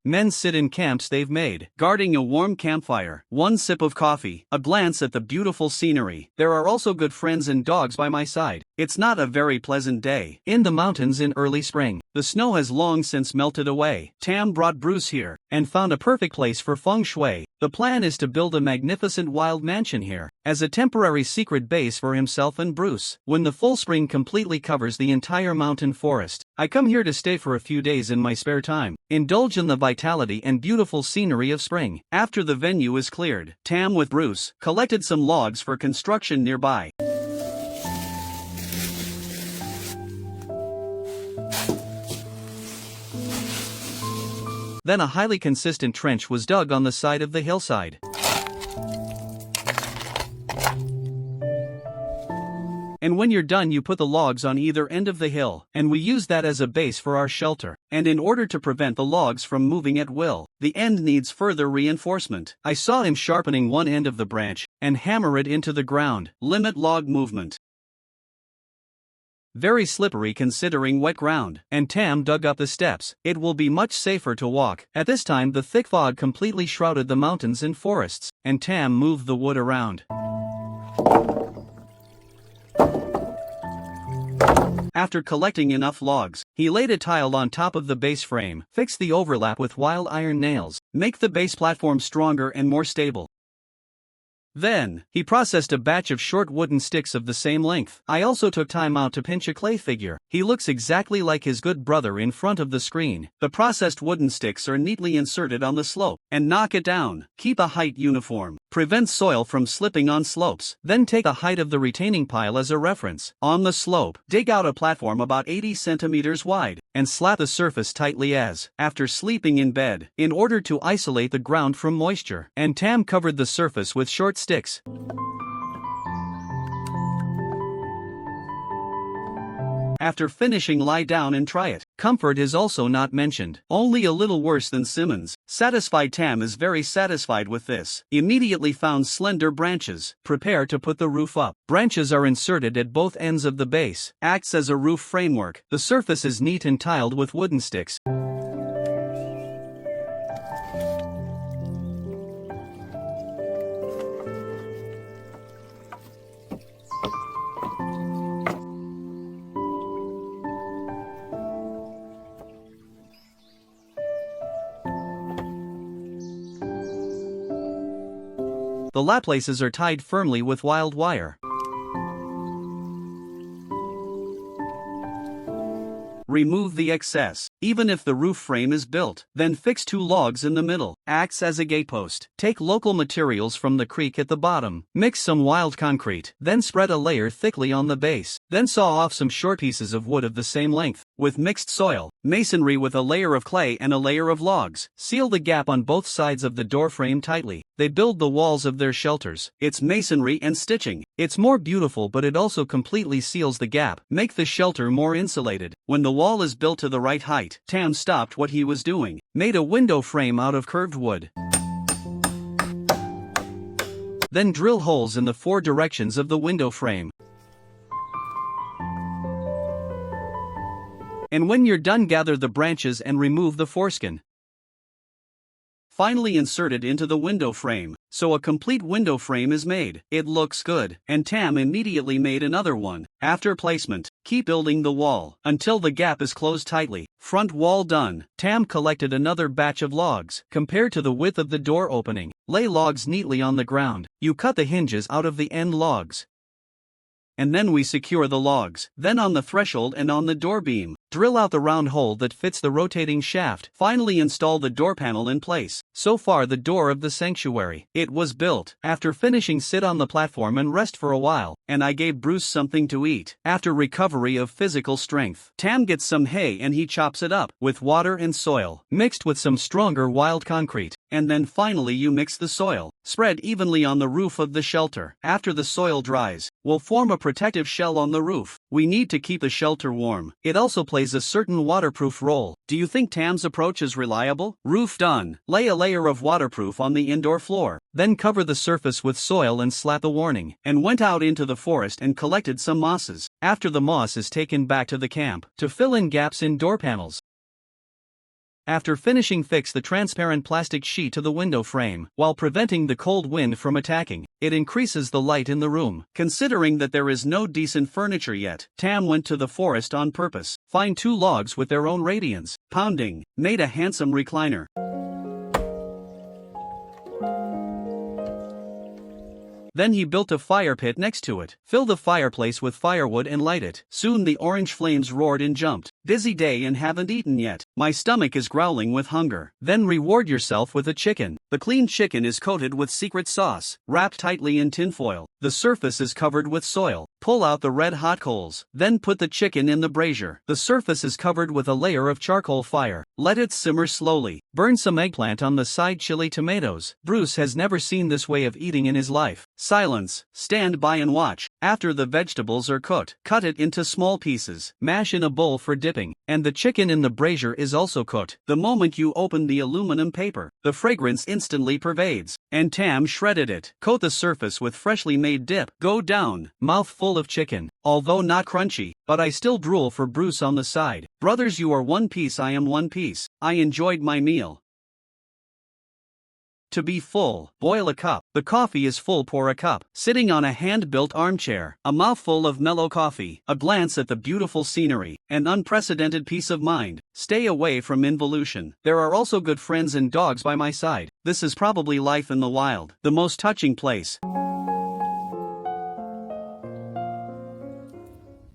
Men sit in camps they've made, guarding a warm campfire, one sip of coffee, a glance at the beautiful scenery. There are also good friends and dogs by my side. It's not a very pleasant day in the mountains in early spring. The snow has long since melted away. Tam brought Bruce here and found a perfect place for feng shui. The plan is to build a magnificent wild mansion here as a temporary secret base for himself and Bruce. When the full spring completely covers the entire mountain forest, I come here to stay for a few days in my spare time, indulge in the vitality and beautiful scenery of spring. After the venue is cleared, Tam with Bruce collected some logs for construction nearby. Then a highly consistent trench was dug on the side of the hillside. And when you're done, you put the logs on either end of the hill, and we use that as a base for our shelter. And in order to prevent the logs from moving at will, the end needs further reinforcement. I saw him sharpening one end of the branch and hammer it into the ground. Limit log movement. Very slippery considering wet ground, and Tam dug up the steps. It will be much safer to walk. At this time the thick fog completely shrouded the mountains and forests, and Tam moved the wood around. After collecting enough logs, he laid a tile on top of the base frame, fixed the overlap with wild iron nails, make the base platform stronger and more stable. Then, he processed a batch of short wooden sticks of the same length. I also took time out to pinch a clay figure. He looks exactly like his good brother in front of the screen. The processed wooden sticks are neatly inserted on the slope, and knock it down. Keep a height uniform. Prevent soil from slipping on slopes. Then take the height of the retaining pile as a reference. On the slope, dig out a platform about 80 centimeters wide, and slap the surface tightly as after sleeping in bed, in order to isolate the ground from moisture. And Tam covered the surface with short sticks. After finishing, lie down and try it. Comfort is also not mentioned. Only a little worse than Simmons. Satisfied. Tam is very satisfied with this. Immediately found slender branches. Prepare to put the roof up. Branches are inserted at both ends of the base. Acts as a roof framework. The surface is neat and tiled with wooden sticks. The laplaces are tied firmly with wild wire. Remove the excess. Even if the roof frame is built, then fix 2 logs in the middle. Acts as a gatepost. Take local materials from the creek at the bottom. Mix some wild concrete. Then spread a layer thickly on the base. Then saw off some short pieces of wood of the same length, with mixed soil. Masonry with a layer of clay and a layer of logs. Seal the gap on both sides of the door frame tightly. They build the walls of their shelters. It's masonry and stitching. It's more beautiful, but it also completely seals the gap. Make the shelter more insulated. When the wall is built to the right height, Tam stopped what he was doing. Made a window frame out of curved wood. Then drill holes in the 4 directions of the window frame. And when you're done, gather the branches and remove the foreskin. Finally insert it into the window frame, so a complete window frame is made. It looks good, and Tam immediately made another one. After placement, keep building the wall until the gap is closed tightly. Front wall done. Tam collected another batch of logs. Compared to the width of the door opening, lay logs neatly on the ground. You cut the hinges out of the end logs. And then we secure the logs. Then on the threshold and on the door beam, drill out the round hole that fits the rotating shaft. Finally install the door panel in place. So far the door of the sanctuary. It was built. After finishing, sit on the platform and rest for a while, and I gave Bruce something to eat. After recovery of physical strength, Tam gets some hay and he chops it up with water and soil, mixed with some stronger wild concrete. And then finally you mix the soil. Spread evenly on the roof of the shelter. After the soil dries, we'll form a protective shell on the roof. We need to keep the shelter warm. It also plays a certain waterproof role. Do you think Tam's approach is reliable? Roof done. Lay a layer of waterproof on the indoor floor. Then cover the surface with soil and slap a warning. And went out into the forest and collected some mosses. After the moss is taken back to the camp to fill in gaps in door panels. After finishing, fix the transparent plastic sheet to the window frame, while preventing the cold wind from attacking. It increases the light in the room. Considering that there is no decent furniture yet, Tam went to the forest on purpose. Find 2 logs with their own radians. Pounding, made a handsome recliner. Then he built a fire pit next to it. Fill the fireplace with firewood and light it. Soon the orange flames roared and jumped. Busy day and haven't eaten yet. My stomach is growling with hunger. Then reward yourself with a chicken. The cleaned chicken is coated with secret sauce, wrapped tightly in tinfoil. The surface is covered with soil. Pull out the red hot coals. Then put the chicken in the brazier. The surface is covered with a layer of charcoal fire. Let it simmer slowly. Burn some eggplant on the side, chili tomatoes. Bruce has never seen this way of eating in his life. Silence. Stand by and watch. After the vegetables are cooked, cut it into small pieces. Mash in a bowl for dipping. And the chicken in the brazier is also cooked. The moment you open the aluminum paper, the fragrance instantly pervades. And Tam shredded it. Coat the surface with freshly made dip. Go down. Mouth full of chicken. Although not crunchy, but I still drool for Bruce on the side. Brothers, you are one piece, I am one piece. I enjoyed my meal. To be full, boil a cup. The coffee is full, pour a cup. Sitting on a hand-built armchair, a mouthful of mellow coffee, a glance at the beautiful scenery, an unprecedented peace of mind. Stay away from involution. There are also good friends and dogs by my side. This is probably life in the wild. The most touching place.